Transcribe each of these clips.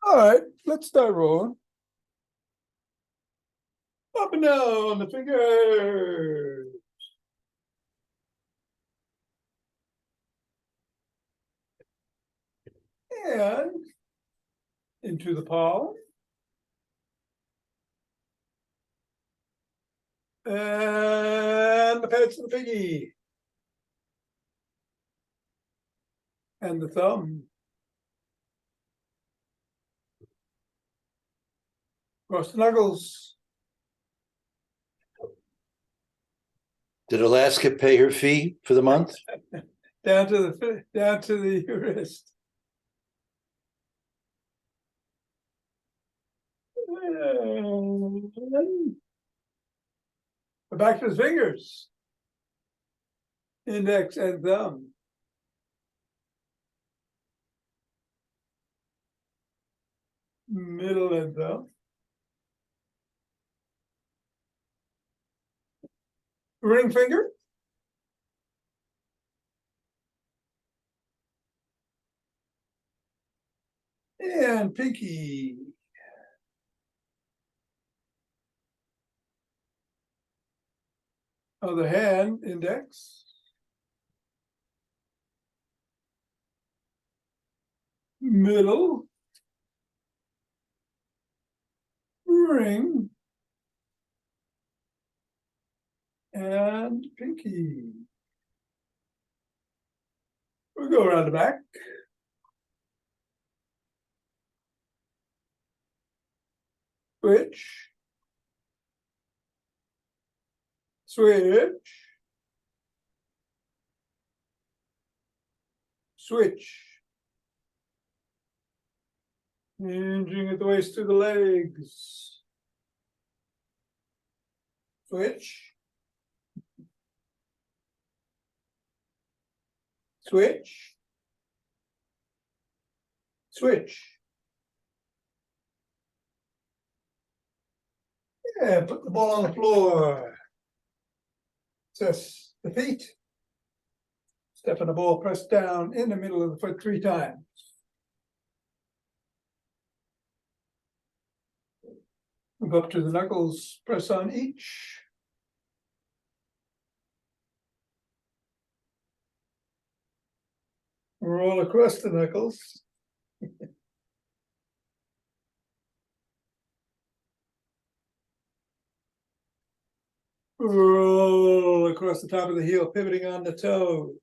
All right, let's start rolling. Up and down the fingers. And into the palm. And the pads to the pinky. And the thumb. Across the knuckles. Did Alaska pay her fee for the month? Down to the wrist. And back to the fingers. Index and thumb. Middle and thumb. Ring finger. And pinky. Other hand, index. Middle. Ring. And pinky. We'll go around the back. Switch. Switch. Switch. Hinging at the waist to the legs. Switch. Switch. Switch. Yeah, put the ball on the floor. Assess the feet. Step on the ball, press down in the middle of the foot 3 times. Move up to the knuckles, press on each. Roll across the knuckles. Roll across the top of the heel, pivoting on the toes.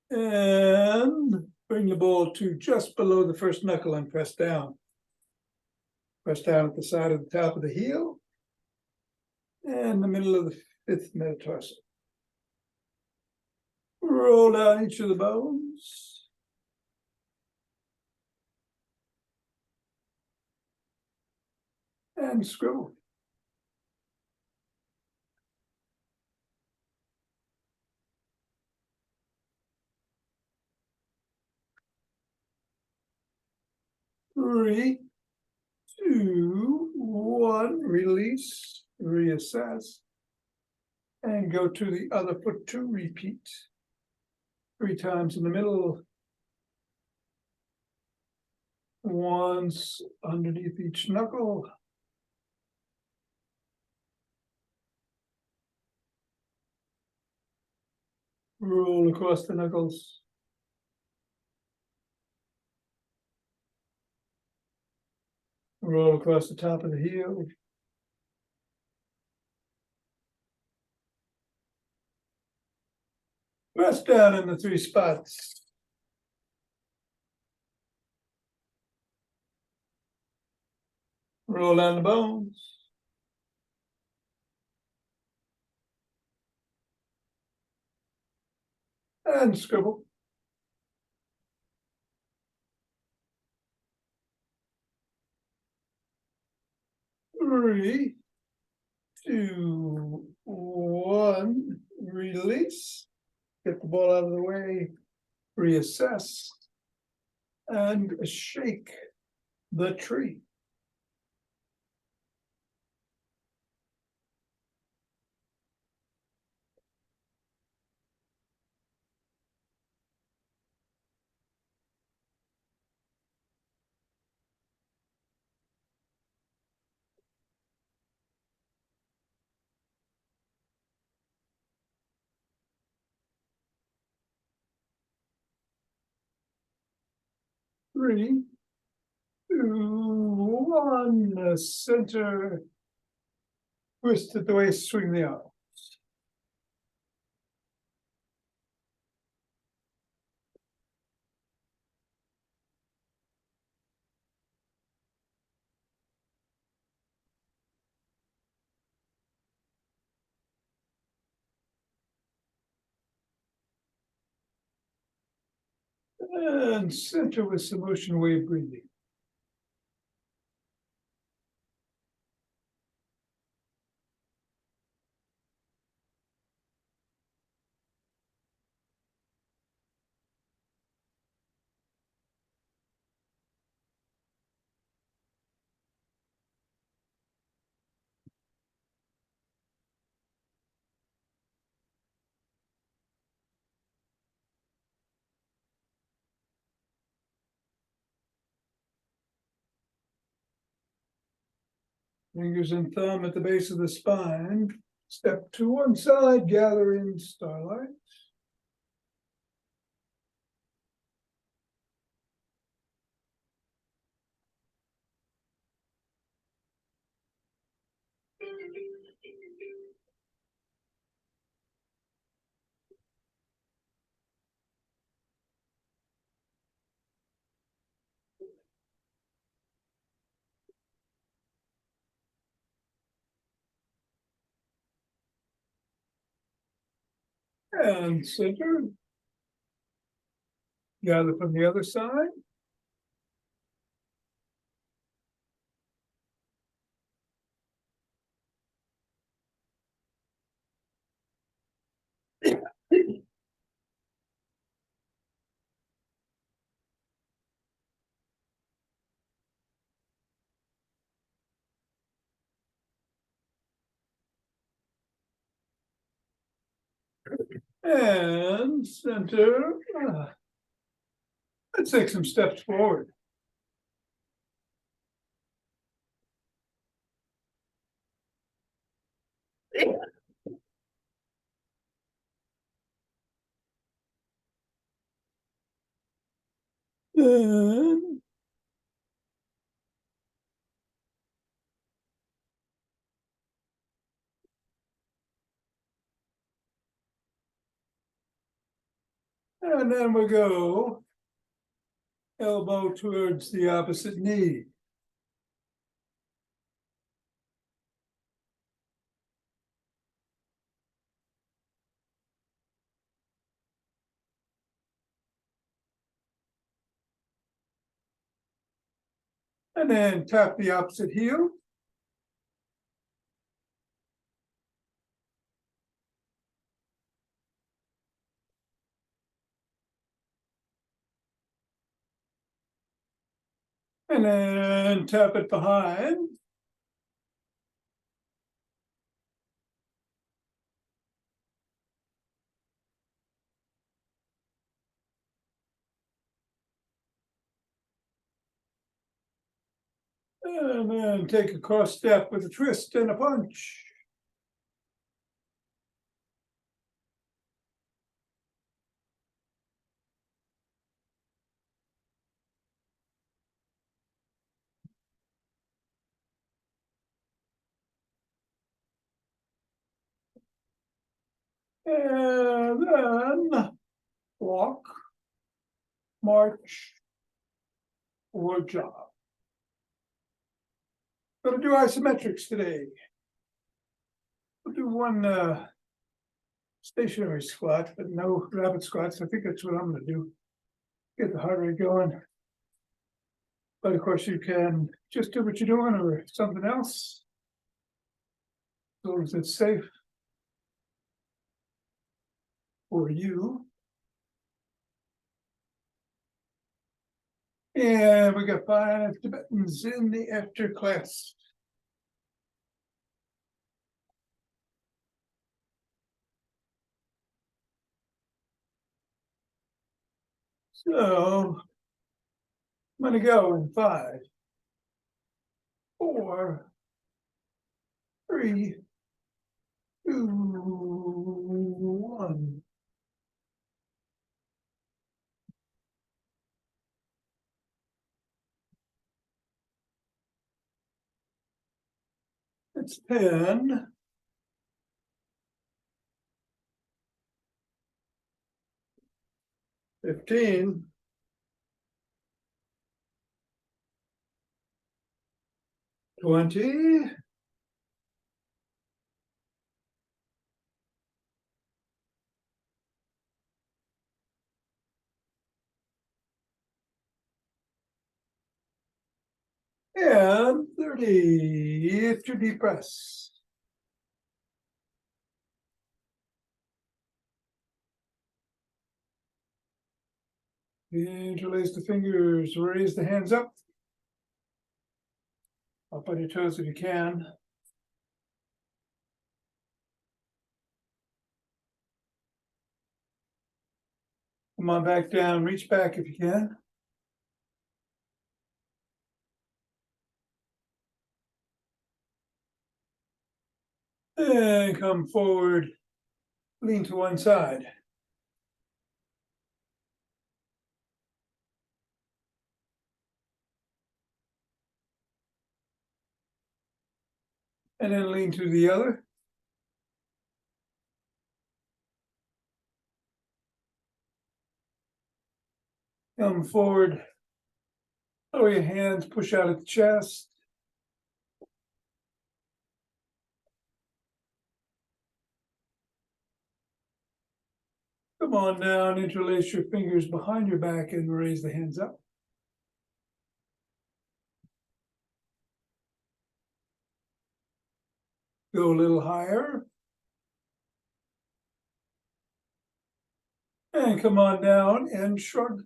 And bring the ball to just below the first knuckle and press down. Press down at the side of the top of the heel and the middle of the 5th metatarsal. Roll down each of the bones. And scribble. Three, 2, 1, release, reassess, and go to the other foot to repeat. 3 times in the middle. Once underneath each knuckle. Roll across the knuckles. Roll across the top of the heel. Press down in the 3 spots. Roll down the bones. And scribble. Three, 2, 1, release. Get the ball out of the way. Reassess. And shake the tree. 3, 2, 1, center. Twist at the waist, swing the arm. And center with some ocean wave breathing. Fingers and thumb at the base of the spine. Step to one side, gather in starlight. And center. Gather from the other side. And center. Let's take some steps forward. And then we go elbow towards the opposite knee. And then tap the opposite heel. And then tap it behind. And then take a cross step with a twist and a punch. And then walk, march, or jog. Gonna do isometrics today. We'll do one stationary squat, but no rapid squats. I think that's what I'm gonna do. Get the heart rate going. But of course, you can just do what you're doing or something else. As long as it's safe for you. And we got 5 Tibetans in the after class. So I'm gonna go in 5, 4, 3, 2, 1. It's 10. 15. 20. 30. After deep press. Interlace the fingers, raise the hands up. Up on your toes if you can. Come on back down, reach back if you can. And come forward, lean to one side. And then lean to the other. Come forward, lower your hands, push out at the chest. Come on down, interlace your fingers behind your back and raise the hands up. Go a little higher. And come on down and shrug.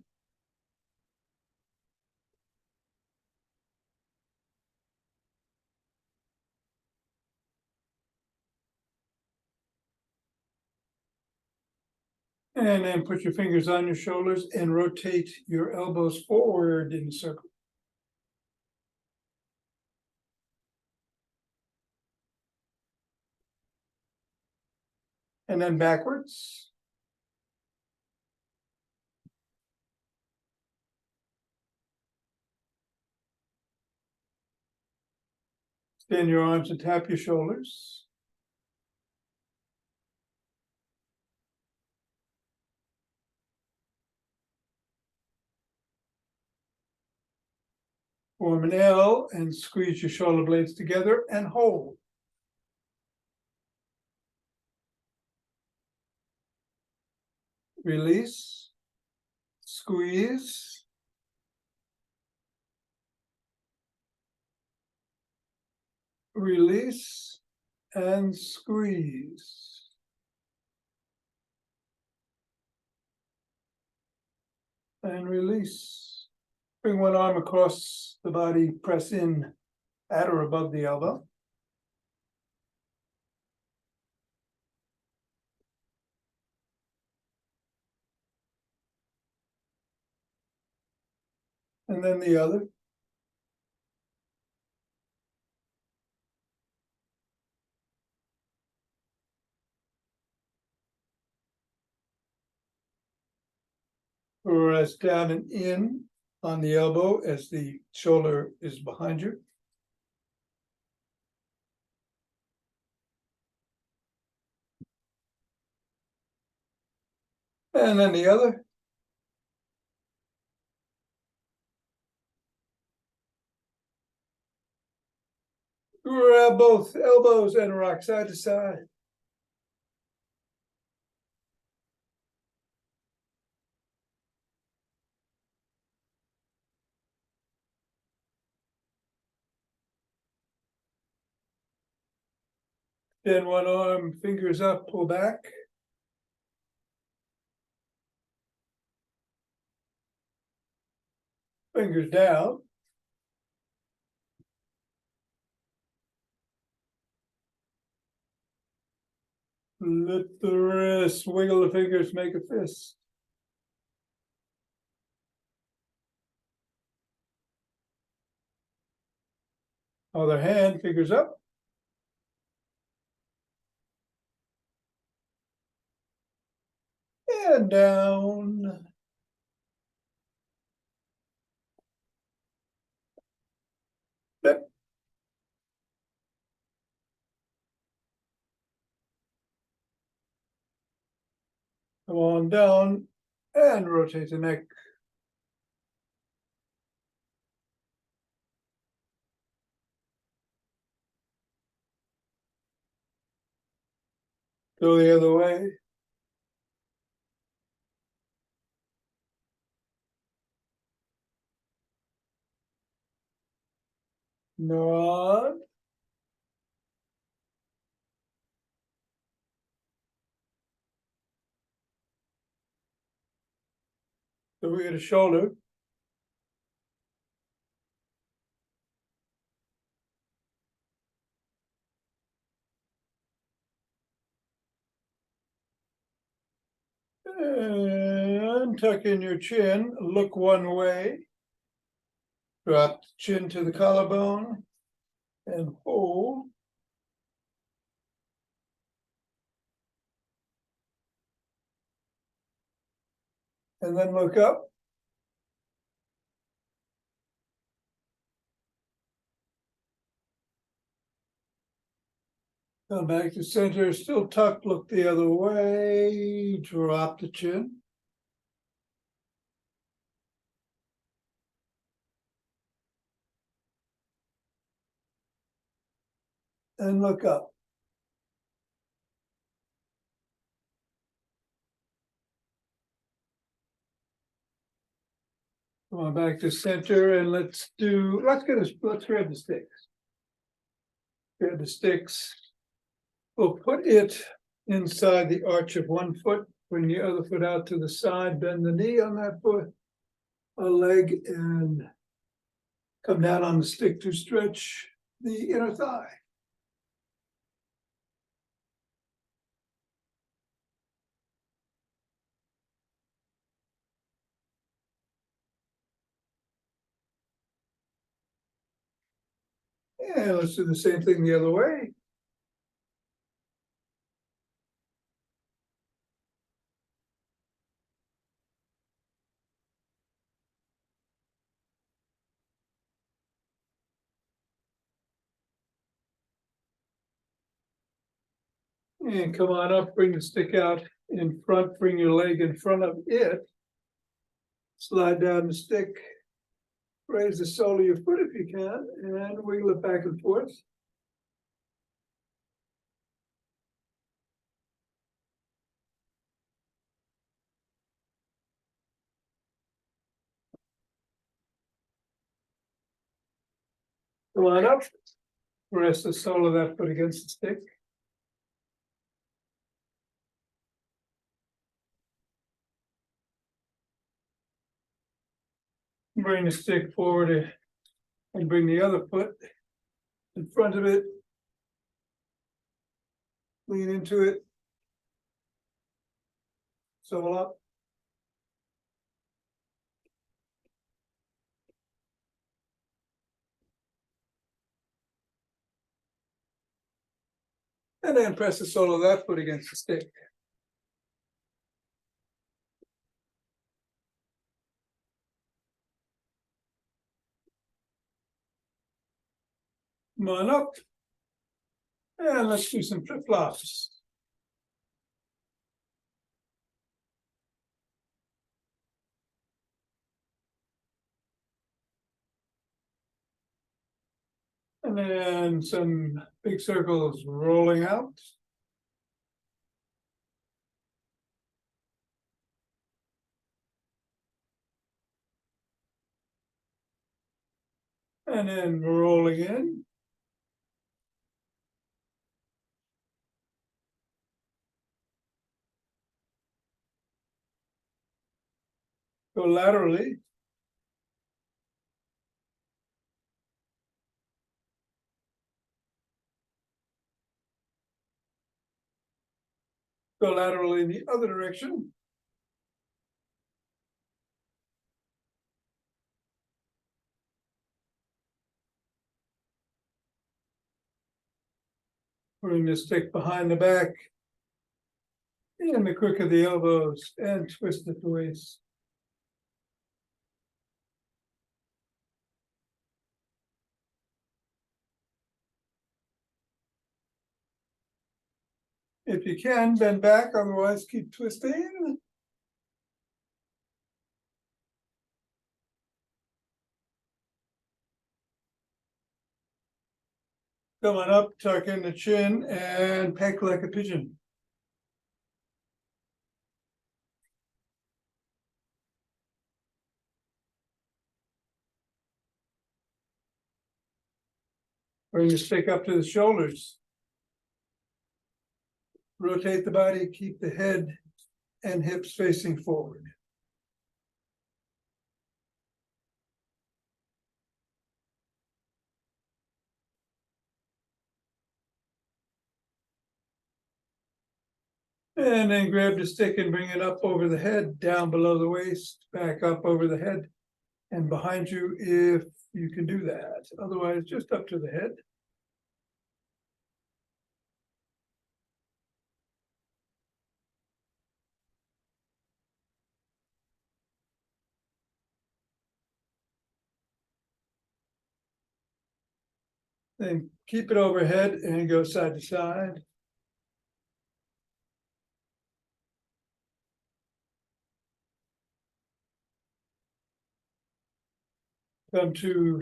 And then put your fingers on your shoulders and rotate your elbows forward in a circle. And then backwards. Extend your arms and tap your shoulders. Form an L and squeeze your shoulder blades together and hold. Release, squeeze. Release and squeeze. And release. Bring one arm across the body, press in at or above the elbow. And then the other. Rest down and in on the elbow as the shoulder is behind you. And then the other. Grab both elbows and rock side to side. Then one arm, fingers up, pull back. Fingers down. Lift the wrist, wiggle the fingers, make a fist. Other hand, fingers up. And down. Flip. Come on down and rotate the neck. Go the other way. Nod. So we get a shoulder. And tuck in your chin, look one way. Drop the chin to the collarbone and hold. And then look up. Come back to center, still tucked, look the other way, drop the chin. And look up. Come on back to center and let's grab the sticks. Grab the sticks. We'll put it inside the arch of one foot, bring the other foot out to the side, bend the knee on that foot, a leg, and come down on the stick to stretch the inner thigh. And let's do the same thing the other way. And come on up, bring the stick out in front, bring your leg in front of it. Slide down the stick, raise the sole of your foot if you can, and wiggle it back and forth. Come on up, rest the sole of that foot against the stick. Bring the stick forward and bring the other foot in front of it. Lean into it. Sole up. And then press the sole of that foot against the stick. Come on up. And let's do some flip-flops. And then some big circles rolling out. And then rolling in. Go laterally. Go laterally in the other direction. Bring the stick behind the back. In the crook of the elbows and twist at the waist. If you can, bend back, otherwise keep twisting. Come on up, tuck in the chin and peck like a pigeon. Bring the stick up to the shoulders. Rotate the body, keep the head and hips facing forward. And then grab the stick and bring it up over the head, down below the waist, back up over the head, and behind you if you can do that. Otherwise, just up to the head. Then keep it overhead and go side to side. Come to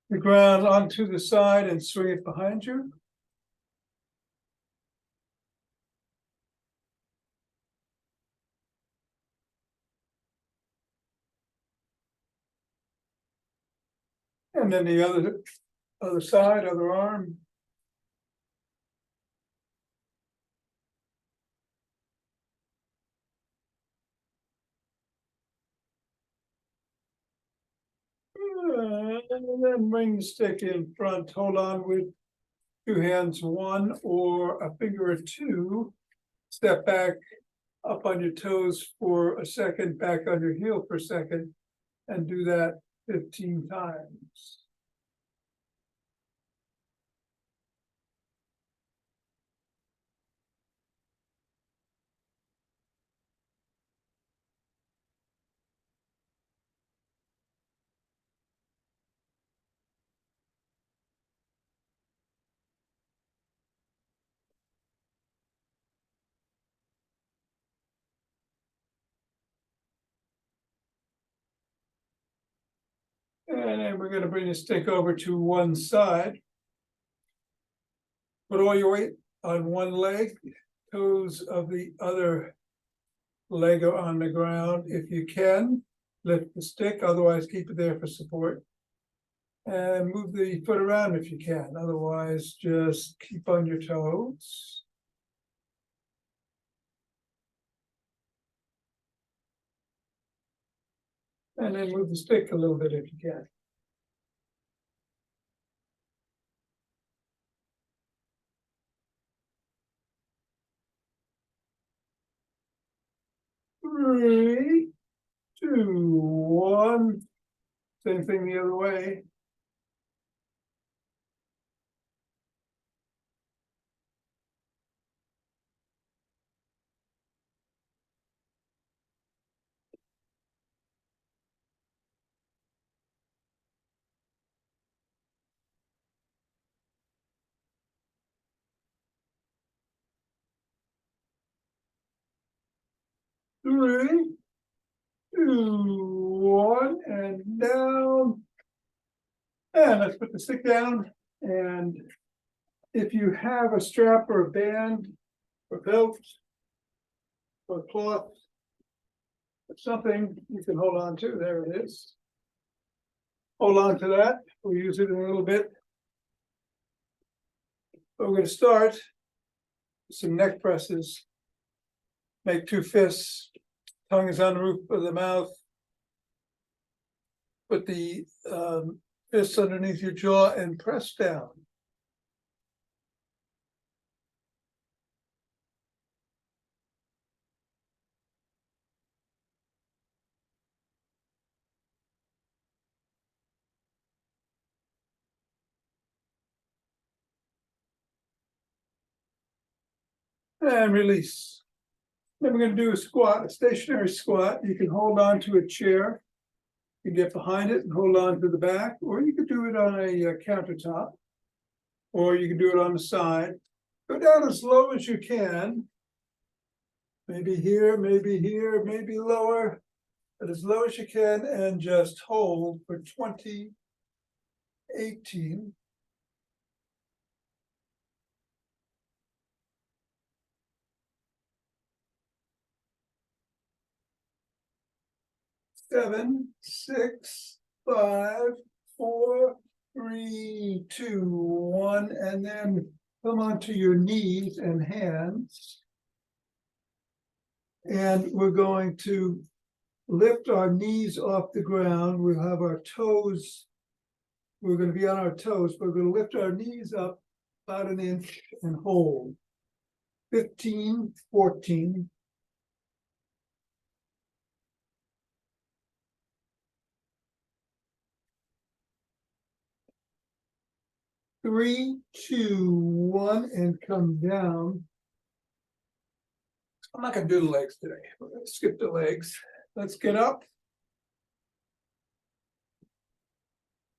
the ground onto the side and swing it behind you. And then the other side, other arm. And then bring the stick in front, hold on with two hands, one or a finger or two. Step back up on your toes for a second, back on your heel for a second, and do that 15 times. And then we're going to bring the stick over to one side. Put all your weight on one leg, toes of the other leg are on the ground. If you can, lift the stick, otherwise keep it there for support. And move the foot around if you can, otherwise just keep on your toes. And then move the stick a little bit if you can. Three, two, one. Same thing the other way. Three, two, one, and down. And let's put the stick down. And if you have a strap or a band or belt or cloth, or something you can hold on to, there it is. Hold on to that. We'll use it in a little bit. But we're going to start with some neck presses. Make two fists. Tongue is on the roof of the mouth. Put the fists underneath your jaw and press down. And release. Then we're going to do a squat, a stationary squat. You can hold on to a chair. You can get behind it and hold on to the back, or you could do it on a countertop, or you can do it on the side. Go down as low as you can. Maybe here, maybe lower, but as low as you can, and just hold for 20, 18, 7, 6, 5, 4, 3, 2, 1, and then come onto your knees and hands. And we're going to lift our knees off the ground. We'll have our toes. We're going to be on our toes, but we're going to lift our knees up about an inch and hold. 15, 14. 3, 2, 1, and come down. I'm not gonna do the legs today. We're gonna skip the legs. Let's get up.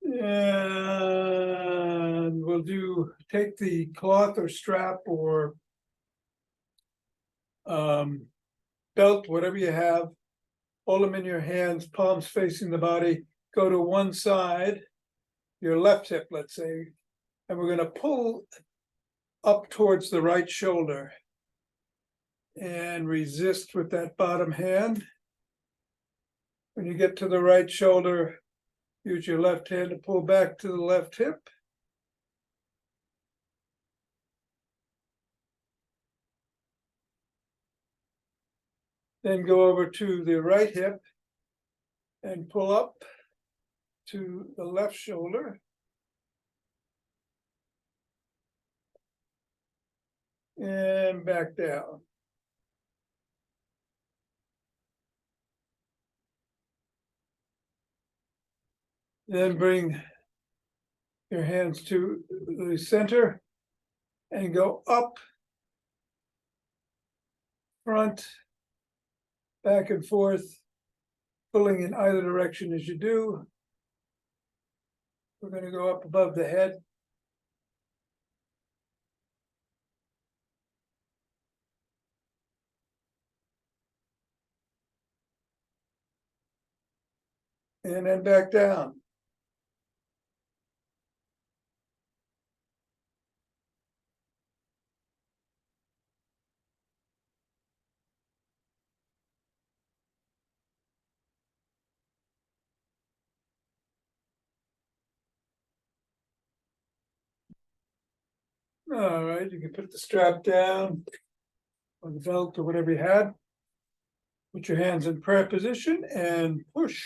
And we'll take the cloth or strap or belt, whatever you have, hold them in your hands, palms facing the body, go to one side, your left hip, let's say, and we're gonna pull up towards the right shoulder and resist with that bottom hand. When you get to the right shoulder, use your left hand to pull back to the left hip. Then go over to the right hip and pull up to the left shoulder. And back down. Then bring your hands to the center and go up, front, back and forth, pulling in either direction as you do. We're going to go up above the head. And then back down. All right, you can put the strap down or the belt or whatever you had. Put your hands in prayer position and push.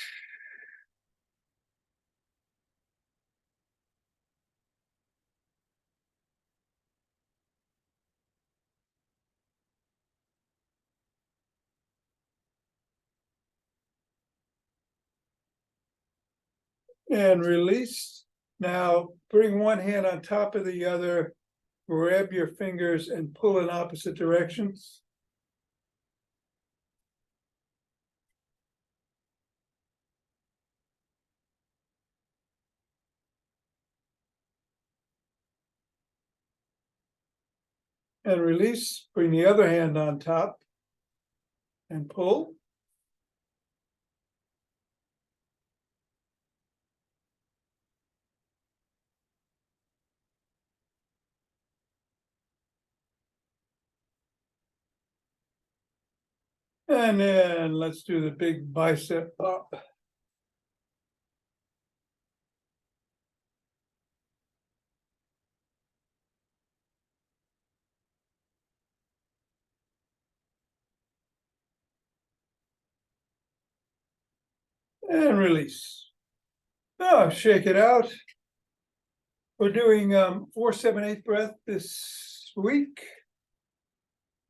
And release. Now bring one hand on top of the other, grab your fingers and pull in opposite directions. And release, bring the other hand on top and pull. And then let's do the big bicep up. And release. Now shake it out. We're doing 4-7-8 breath this week,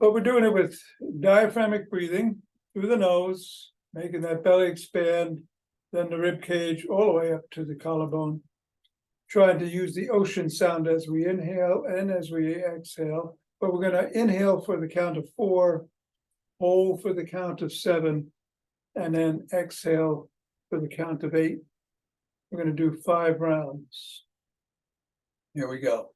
but we're doing it with diaphragmatic breathing through the nose, making that belly expand, then the rib cage all the way up to the collarbone. Trying to use the ocean sound as we inhale and as we exhale, but we're going to inhale for the count of 4, hold for the count of 7, and then exhale for the count of 8. We're going to do 5 rounds. Here we go.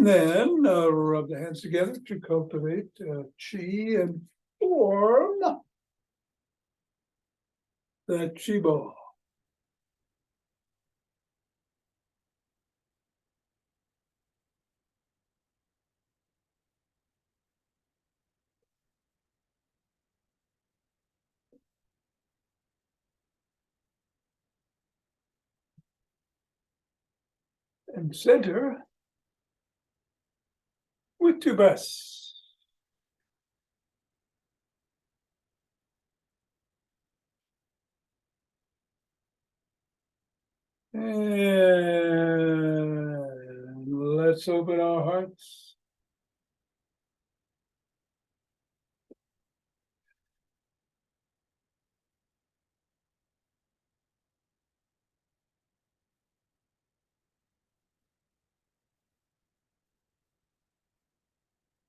And then rub the hands together to cultivate chi and form the chi ball. And center with two breaths. And let's open our hearts.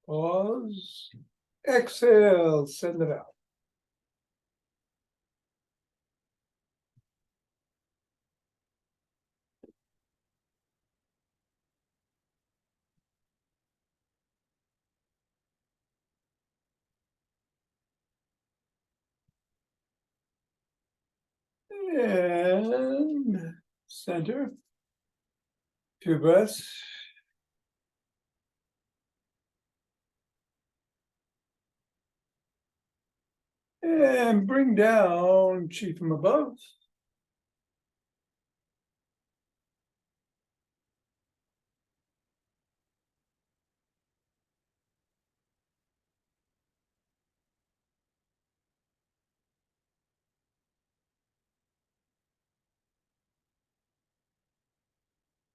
Pause. Exhale, send it out. And center. Two breaths. And bring down chi from above.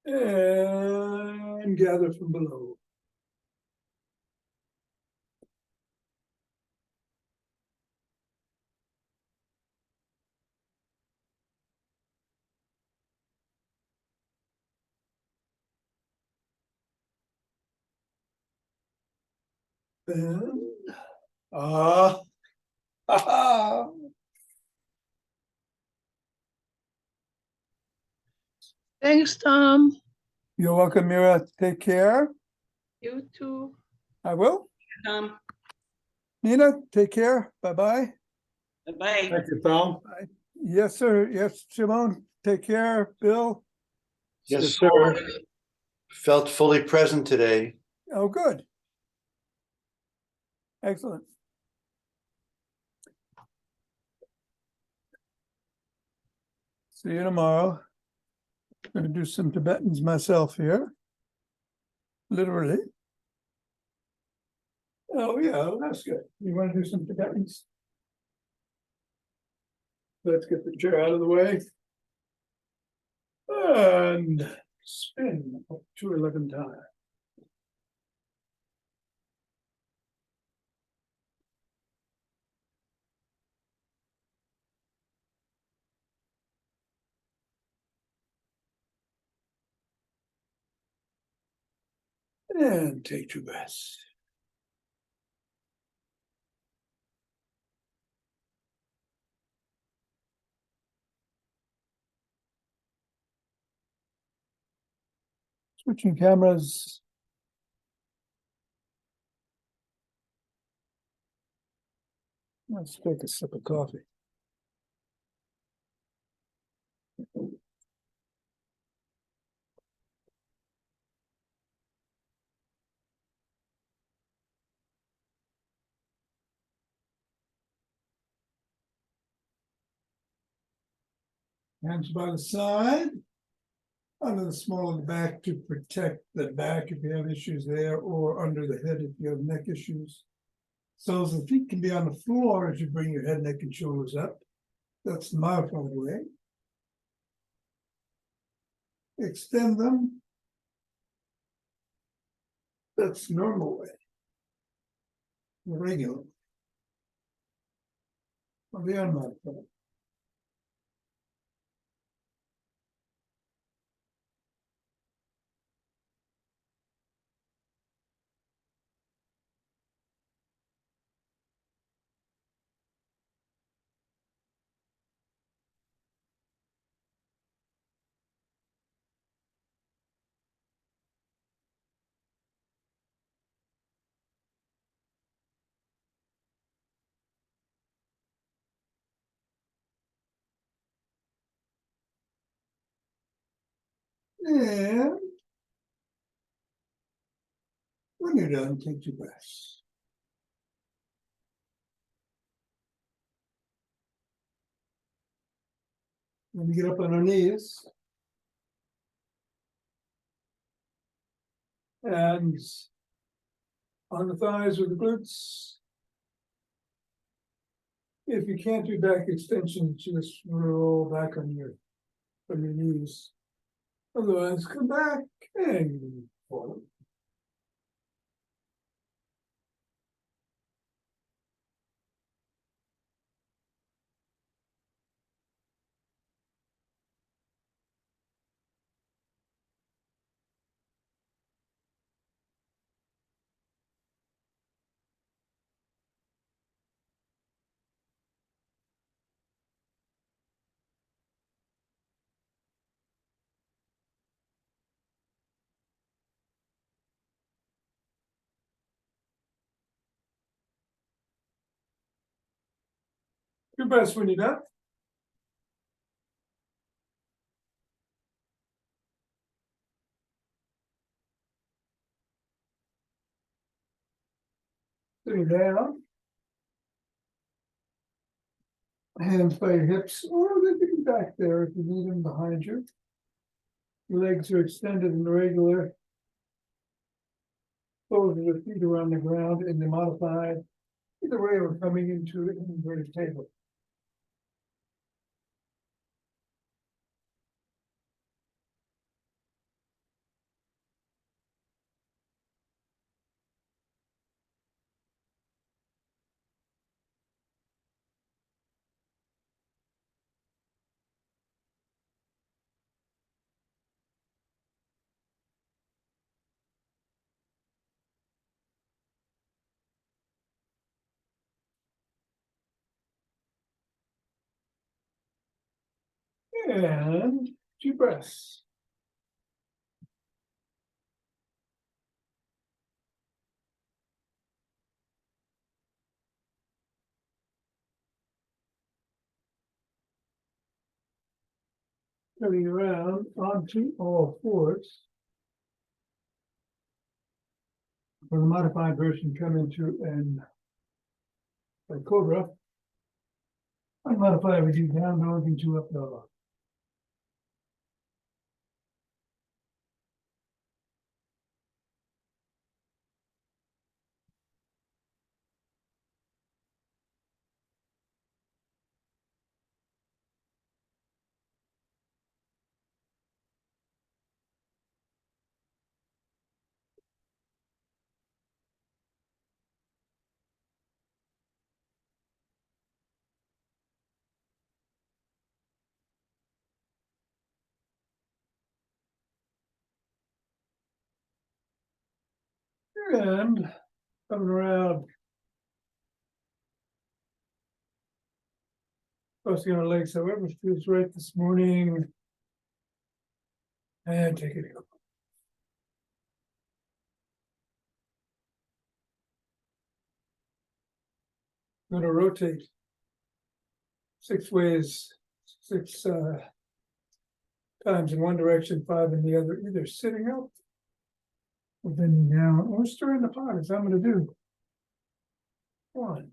And gather from below. And ah, Thanks, Tom. you're welcome, Mira. Take care. You too. I will. Tom. Nina, take care. Bye-bye. Bye-bye. Thank you, Tom. Yes, sir. Yes, Simone. Take care. Bill. Yes, sir. Felt fully present today. Oh, good. Excellent. See you tomorrow. Gonna do some Tibetans myself here. Literally. Oh, yeah, that's good. You want to do some Tibetans? Let's get the chair out of the way. And spin up to 11 times. And take two breaths. Switching cameras. Let's take a sip of coffee. Hands by the side. Under the small of the back to protect the back if you have issues there, or under the head if you have neck issues. So the feet can be on the floor as you bring your head, neck, and shoulders up. That's the modified way. Extend them. That's the normal way. The regular. Or the unmodified. And when you're done, take 2 breaths. When you get up on our knees. And on the thighs or the glutes. If you can't do back extensions, just roll back on from your knees. Otherwise, come back and forward. Your best when you're done. Sitting down. Hands by your hips, or they can be back there if you need them behind you. Your legs are extended and regular. Both of the feet are on the ground in the modified. Either way, we're coming into an inverted table. And 2 breaths. Turning around onto all fours. For the modified version, come into a cobra. Unmodified, we do down dog into up dog. And coming around. Crossing our legs, however, feels right this morning. And take it out. Going to rotate 6 ways, 6 times in one direction, 5 in the other, either sitting up or bending down or stirring the pot, as I'm going to do. 1.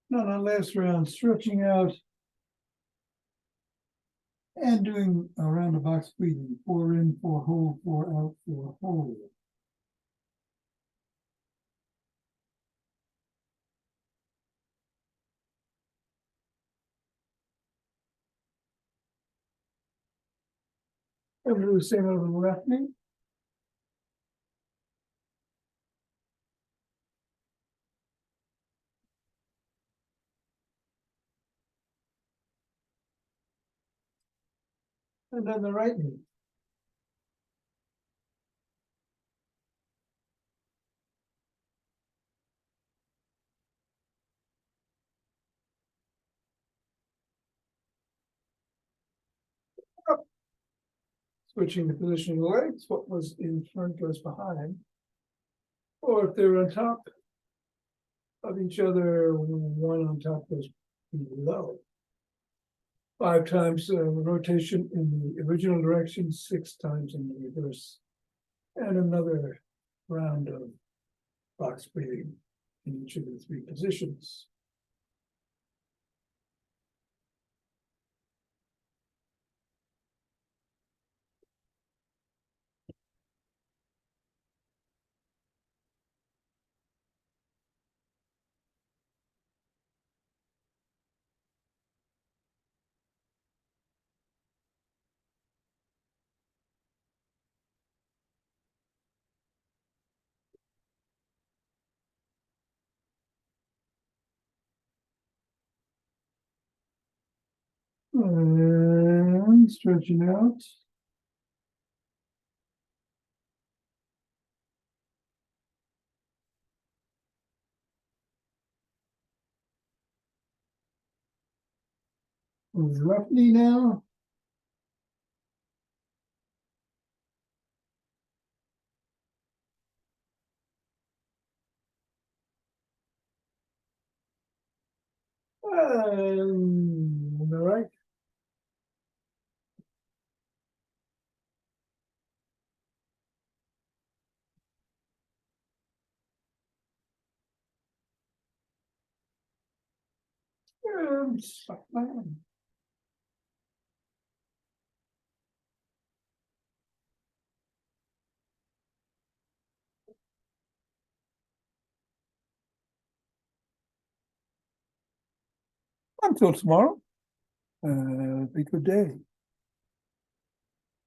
Now, that last round, stretching out and doing a round of box breathing. 4 in, 4 hold, 4 out, 4 hold. And do the same over the left knee. And then the right knee. switching the position of the legs, what was in front goes behind. Or if they're on top of each other, one on top goes below. 5 times rotation in the original direction, 6 times in the reverse. And another round of box breathing in each of the 3 positions. And stretching out. Left knee now. And the right. And suck my hand. Until tomorrow. Be good day.